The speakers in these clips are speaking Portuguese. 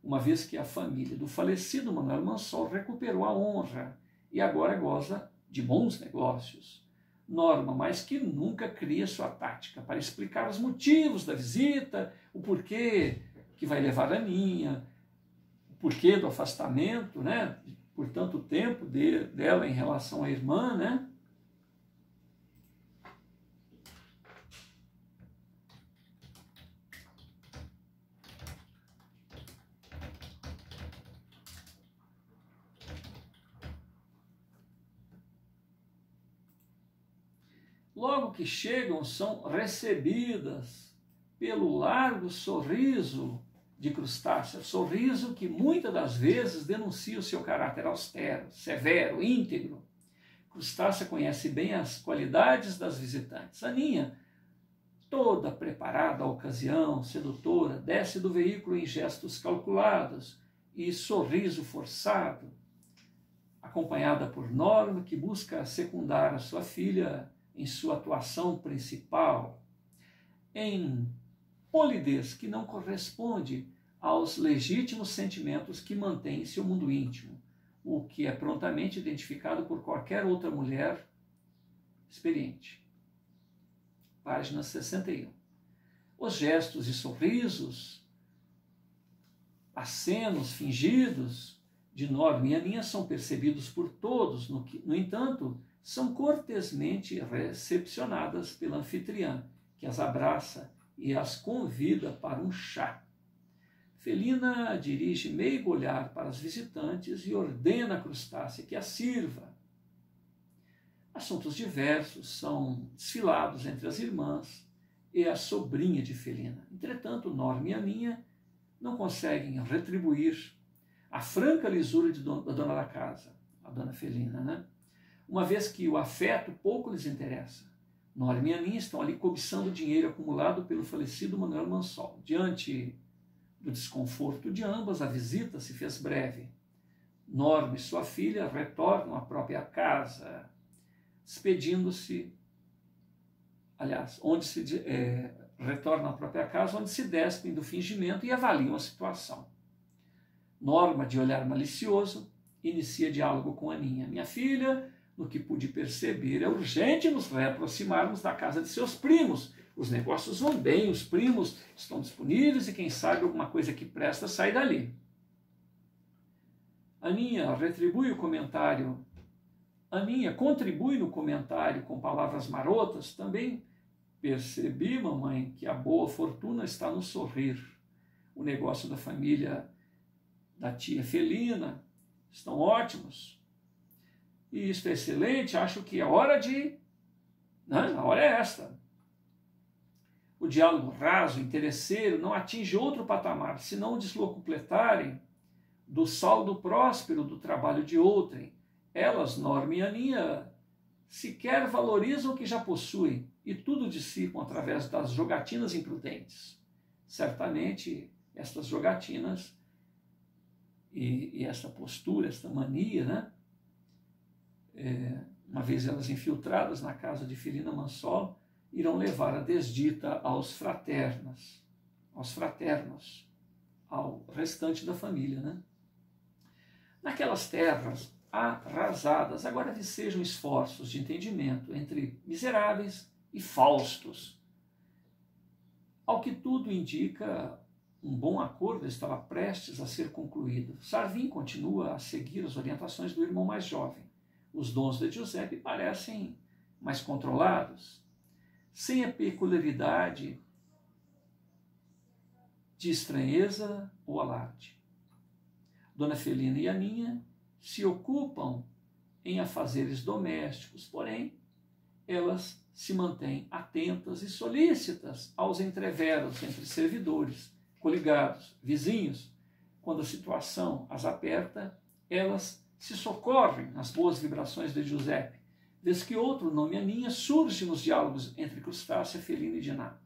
uma vez que a família do falecido Manuel Mansol recuperou a honra e agora goza de bons negócios. Norma, mais que nunca, cria sua tática para explicar os motivos da visita, o porquê que vai levar a Aninha, o porquê do afastamento, né, por tanto tempo dela em relação à irmã, né? Logo que chegam, são recebidas pelo largo sorriso de Crustácea, sorriso que muitas das vezes denuncia o seu caráter austero, severo, íntegro. Crustácea conhece bem as qualidades das visitantes. Aninha, toda preparada à ocasião, sedutora, desce do veículo em gestos calculados e sorriso forçado, acompanhada por Norma, que busca secundar a sua filha em sua atuação principal, em polidez que não corresponde aos legítimos sentimentos que mantém em seu mundo íntimo, o que é prontamente identificado por qualquer outra mulher experiente. Página 61. Os gestos e sorrisos, acenos fingidos de Norma e Aninha são percebidos por todos, no entanto, são cortesmente recepcionadas pela anfitriã, que as abraça e as convida para um chá. Felina dirige meigo olhar para as visitantes e ordena a Crustácea que a sirva. Assuntos diversos são desfilados entre as irmãs e a sobrinha de Felina. Entretanto, Norma e Aninha não conseguem retribuir a franca lisura da dona da casa, a dona Felina, né? Uma vez que o afeto pouco lhes interessa. Norma e Aninha estão ali cobiçando o dinheiro acumulado pelo falecido Manuel Mansol. Diante do desconforto de ambas, a visita se fez breve. Norma e sua filha retornam à própria casa, despedindo-se, retornam à própria casa, onde se despem do fingimento e avaliam a situação. Norma, de olhar malicioso, inicia diálogo com Aninha. Minha filha, no que pude perceber, é urgente nos reaproximarmos da casa de seus primos. Os negócios vão bem, os primos estão disponíveis e quem sabe alguma coisa que presta sai dali. Aninha retribui o comentário. Aninha contribui no comentário com palavras marotas. Também percebi, mamãe, que a boa fortuna está no sorrir. O negócio da família da tia Felina estão ótimos. E isso é excelente, acho que a hora a hora é esta. O diálogo raso, interesseiro, não atinge outro patamar, senão o deslocompletarem do saldo próspero do trabalho de outrem. Elas, Norma e Aninha, sequer valorizam o que já possuem e tudo dissipam através das jogatinas imprudentes. Certamente, estas jogatinas e essa postura, esta mania, né? Uma vez elas infiltradas na casa de Felina Mansol, irão levar a desdita aos fraternos, ao restante da família, né? Naquelas terras arrasadas, agora vicejam esforços de entendimento entre miseráveis e faustos. Ao que tudo indica, um bom acordo estava prestes a ser concluído. Sarvin continua a seguir as orientações do irmão mais jovem. Os dons de Giuseppe parecem mais controlados, sem a peculiaridade de estranheza ou alarde. Dona Felina e Aninha se ocupam em afazeres domésticos, porém, elas se mantêm atentas e solícitas aos entreveros entre servidores, coligados, vizinhos. Quando a situação as aperta, elas se socorrem nas boas vibrações de Giuseppe, vez que outro nome Aninha surge nos diálogos entre Crustácea, Felina e Diná.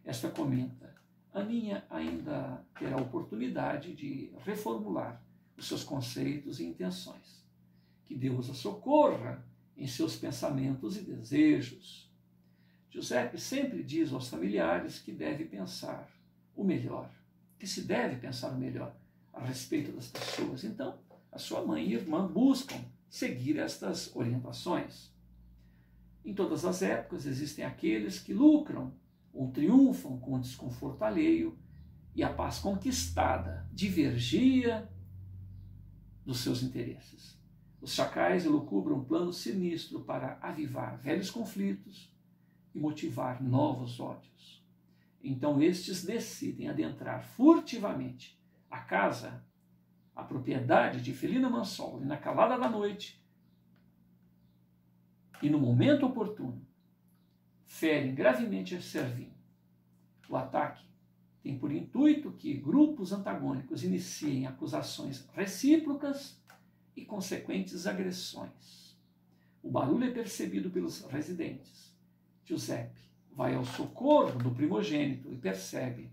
Esta comenta: Aninha ainda terá oportunidade de reformular os seus conceitos e intenções. Que Deus a socorra em seus pensamentos e desejos. Giuseppe sempre diz aos familiares que deve pensar o melhor, que se deve pensar o melhor. a respeito das pessoas. Então, a sua mãe e irmã buscam seguir estas orientações. Em todas as épocas existem aqueles que lucram ou triunfam com o desconforto alheio, e a paz conquistada divergia dos seus interesses. Os chacais elucubram um plano sinistro para avivar velhos conflitos e motivar novos ódios. Então estes decidem adentrar furtivamente a casa, a propriedade de Felina Mansol, na calada da noite, e no momento oportuno ferem gravemente a Servin. O ataque tem por intuito que grupos antagônicos iniciem acusações recíprocas e consequentes agressões. O barulho é percebido pelos residentes. Giuseppe vai ao socorro do primogênito e percebe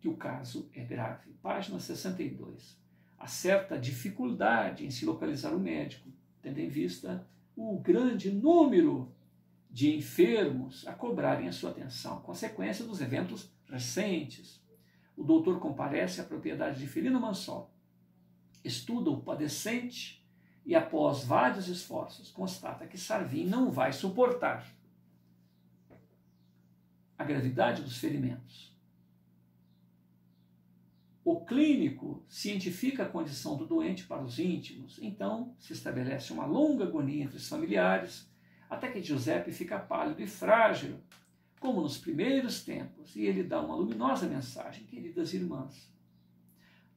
que o caso é grave. Página 62. Há certa dificuldade em se localizar o médico, tendo em vista o grande número de enfermos a cobrarem a sua atenção, consequência dos eventos recentes. O doutor comparece à propriedade de Felina Mansol, estuda o padecente e, após vários esforços, constata que Servin não vai suportar a gravidade dos ferimentos. O clínico cientifica a condição do doente para os íntimos. Então se estabelece uma longa agonia entre os familiares, até que Giuseppe fica pálido e frágil, como nos primeiros tempos, e ele dá uma luminosa mensagem: queridas irmãs,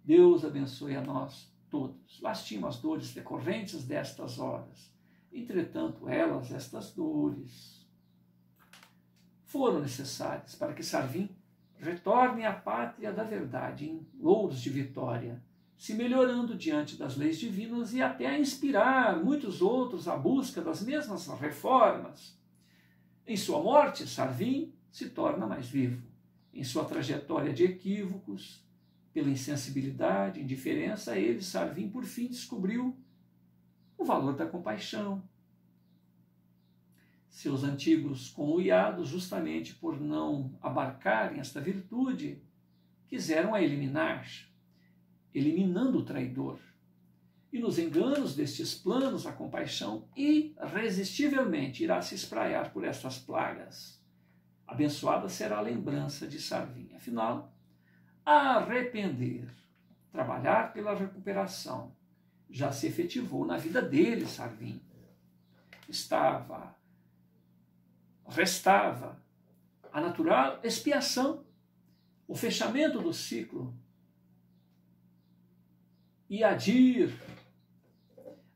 Deus abençoe a nós todos. Lastimo as dores decorrentes destas horas. Entretanto, estas dores, foram necessárias para que Servin retorne à pátria da verdade em louros de vitória, se melhorando diante das leis divinas e até a inspirar muitos outros à busca das mesmas reformas. Em sua morte, Servin se torna mais vivo. Em sua trajetória de equívocos, pela insensibilidade, indiferença, ele, Servin, por fim descobriu o valor da compaixão. Seus antigos conluiados, justamente por não abarcarem esta virtude, quiseram a eliminar, eliminando o traidor. E nos enganos destes planos, a compaixão irresistivelmente irá se espraiar por estas plagas. Abençoada será a lembrança de Servin. Afinal, arrepender, trabalhar pela recuperação, já se efetivou na vida dele, Servin. Restava a natural expiação, o fechamento do ciclo, e adir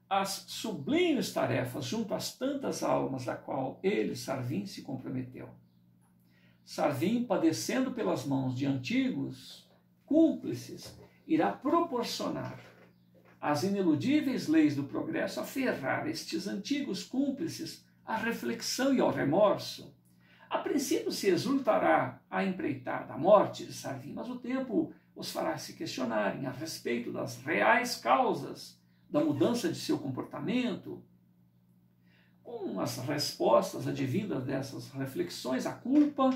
as sublimes tarefas junto às tantas almas da qual ele, Servin, se comprometeu. Servin, padecendo pelas mãos de antigos cúmplices, irá proporcionar às ineludíveis leis do progresso aferrar estes antigos cúmplices à reflexão e ao remorso. A princípio se exultará a empreitada a morte de Servin, mas o tempo os fará se questionarem a respeito das reais causas da mudança de seu comportamento. Com as respostas advindas dessas reflexões, a culpa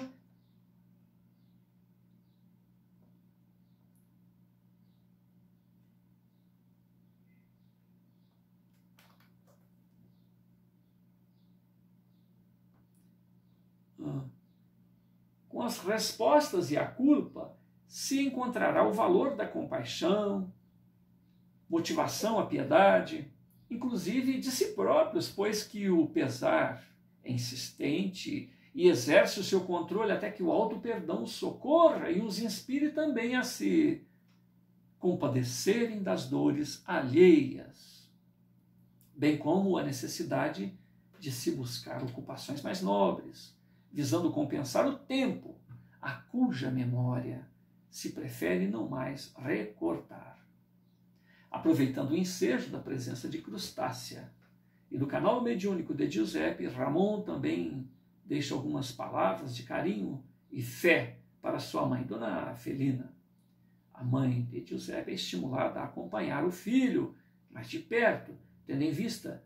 com as respostas e a culpa se encontrará o valor da compaixão, motivação à piedade, inclusive de si próprios, pois que o pesar é insistente e exerce o seu controle até que o auto-perdão os socorra e os inspire também a se compadecerem das dores alheias, bem como a necessidade de se buscar ocupações mais nobres, visando compensar o tempo a cuja memória se prefere não mais recortar. Aproveitando o ensejo da presença de Crustácea e do canal mediúnico de Giuseppe, Ramon também deixa algumas palavras de carinho e fé para sua mãe, Dona Felina. A mãe de Giuseppe é estimulada a acompanhar o filho mais de perto, tendo em vista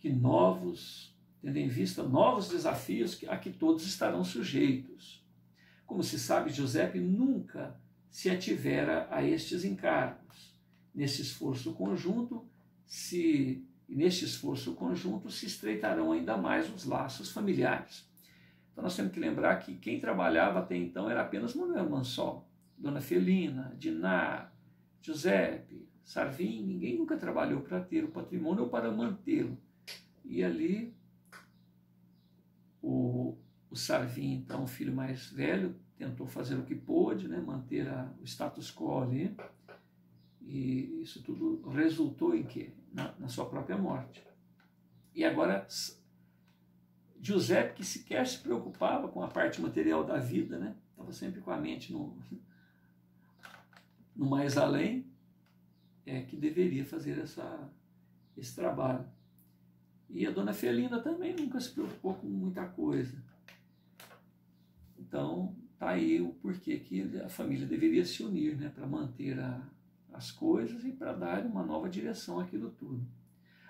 novos desafios a que todos estarão sujeitos. Como se sabe, Giuseppe nunca se ativera a estes encargos. Neste esforço conjunto se estreitarão ainda mais os laços familiares. Então nós temos que lembrar que quem trabalhava até então era apenas Manuel Mansol, Dona Felina, Diná, Giuseppe, Sarvin. Ninguém nunca trabalhou para ter o patrimônio ou para mantê-lo. E ali o Sarvin, então, o filho mais velho, tentou fazer o que pôde, né, manter o status quo ali, e isso tudo resultou em quê? Na sua própria morte. E agora, Giuseppe, que sequer se preocupava com a parte material da vida, né, estava sempre com a mente no mais além, que deveria fazer esse trabalho. E a Dona Felina também nunca se preocupou com muita coisa. Então, está aí o porquê que a família deveria se unir, né, para manter as coisas e para dar uma nova direção àquilo tudo.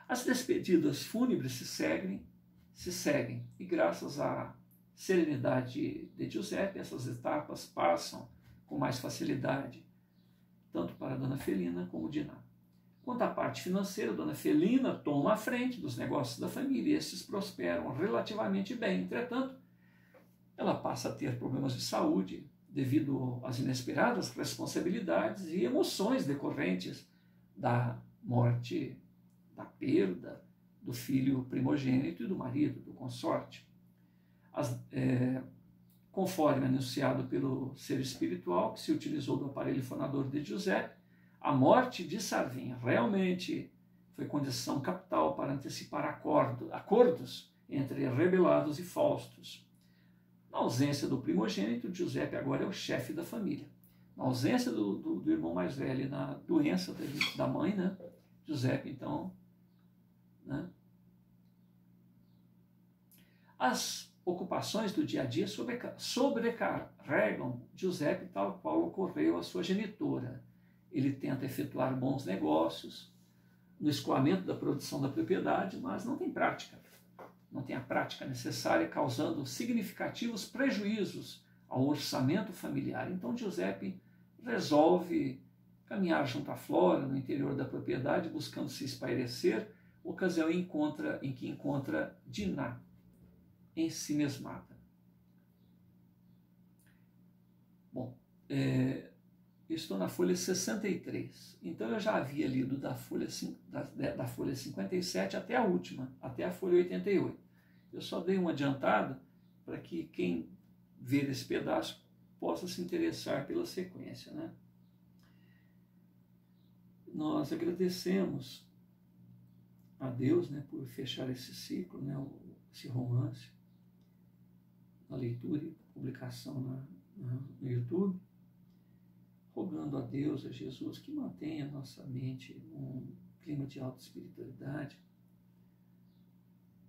As despedidas fúnebres se seguem, e graças à serenidade de Giuseppe, essas etapas passam com mais facilidade, tanto para a Dona Felina como Diná. Quanto à parte financeira, a Dona Felina toma a frente dos negócios da família e estes prosperam relativamente bem. Entretanto, ela passa a ter problemas de saúde devido às inesperadas responsabilidades e emoções decorrentes da morte, da perda do filho primogênito e do marido, do consorte. Conforme anunciado pelo ser espiritual que se utilizou do aparelho fonador de Giuseppe, a morte de Sarvin realmente foi condição capital para antecipar acordos entre rebelados e faustos. Na ausência do primogênito, Giuseppe agora é o chefe da família. Na ausência do irmão mais velho e na doença da mãe, né, Giuseppe, então, né, as ocupações do dia a dia sobrecarregam Giuseppe, tal qual ocorreu à sua genitora. Ele tenta efetuar bons negócios no escoamento da produção da propriedade, mas não tem prática. Não tem a prática necessária, causando significativos prejuízos ao orçamento familiar. Então Giuseppe resolve caminhar junto à flora, no interior da propriedade, buscando se espairecer, ocasião em que encontra Diná, ensimesmada. Bom, estou na folha 63. Então eu já havia lido da folha 57 até a última, até a folha 88. Eu só dei uma adiantada para que quem ver esse pedaço possa se interessar pela sequência, né? Nós agradecemos a Deus, né, por fechar esse ciclo, né, esse romance, na leitura e publicação no YouTube, rogando a Deus, a Jesus, que mantenha a nossa mente num clima de alta espiritualidade,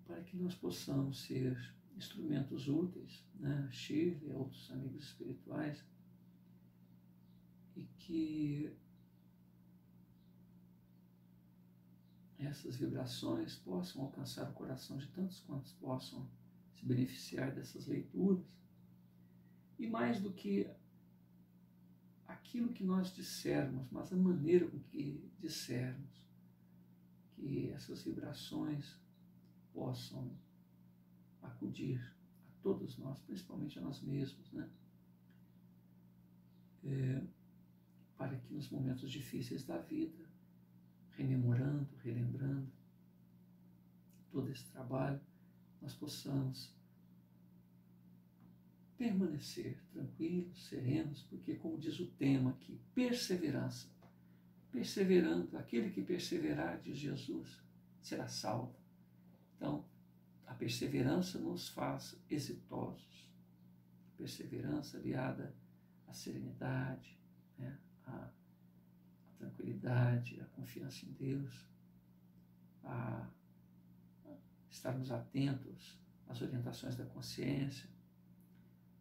para que nós possamos ser instrumentos úteis, né, Shirley e outros amigos espirituais, e que essas vibrações possam alcançar o coração de tantos quantos possam se beneficiar dessas leituras, e mais do que aquilo que nós dissermos, mas a maneira com que dissermos, que essas vibrações possam acudir a todos nós, principalmente a nós mesmos, né? Para que nos momentos difíceis da vida, rememorando, relembrando todo esse trabalho, nós possamos permanecer tranquilos, serenos, porque, como diz o tema aqui, perseverança. Perseverando, aquele que perseverar, diz Jesus, será salvo. Então, a perseverança nos faz exitosos. A perseverança aliada à serenidade, né, à tranquilidade, à confiança em Deus, a estarmos atentos às orientações da consciência,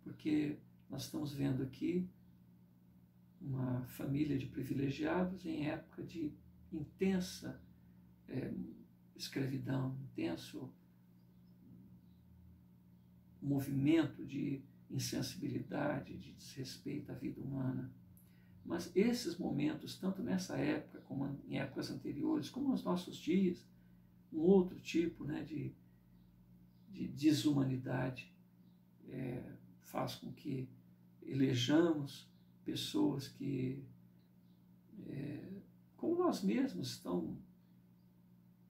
porque nós estamos vendo aqui uma família de privilegiados em época de intensa escravidão, intenso movimento de insensibilidade, de desrespeito à vida humana. Mas esses momentos, tanto nessa época como em épocas anteriores, como nos nossos dias, um outro tipo, né, de desumanidade faz com que elejamos pessoas que, como nós mesmos, estão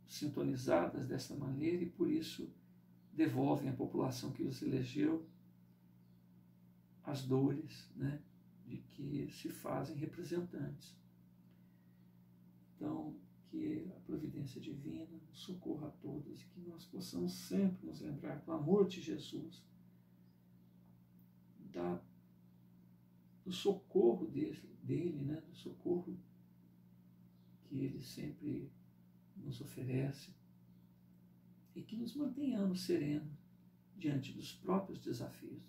sintonizadas dessa maneira e por isso devolvem à população que os elegeu as dores, né, de que se fazem representantes. Então, que a providência divina nos socorra a todos e que nós possamos sempre nos lembrar do amor de Jesus, do socorro dele, né, do socorro que ele sempre nos oferece e que nos mantenhamos serenos diante dos próprios desafios,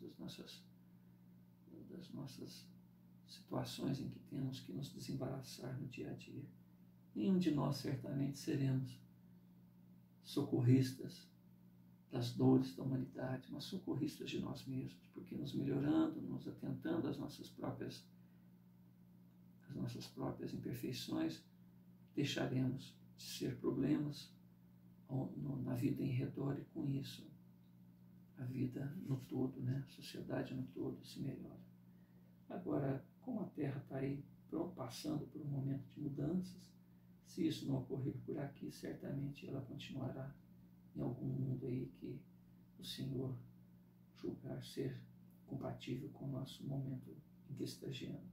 das nossas situações em que temos que nos desembaraçar no dia a dia. Nenhum de nós certamente seremos socorristas das dores da humanidade, mas socorristas de nós mesmos, porque nos melhorando, nos atentando às nossas próprias imperfeições, deixaremos de ser problemas na vida em redor e com isso a vida no todo, né? A sociedade no todo se melhora. Agora, como a Terra está aí passando por um momento de mudanças, se isso não ocorrer por aqui, certamente ela continuará em algum mundo aí que o Senhor julgar ser compatível com o nosso momento em que estagiamos.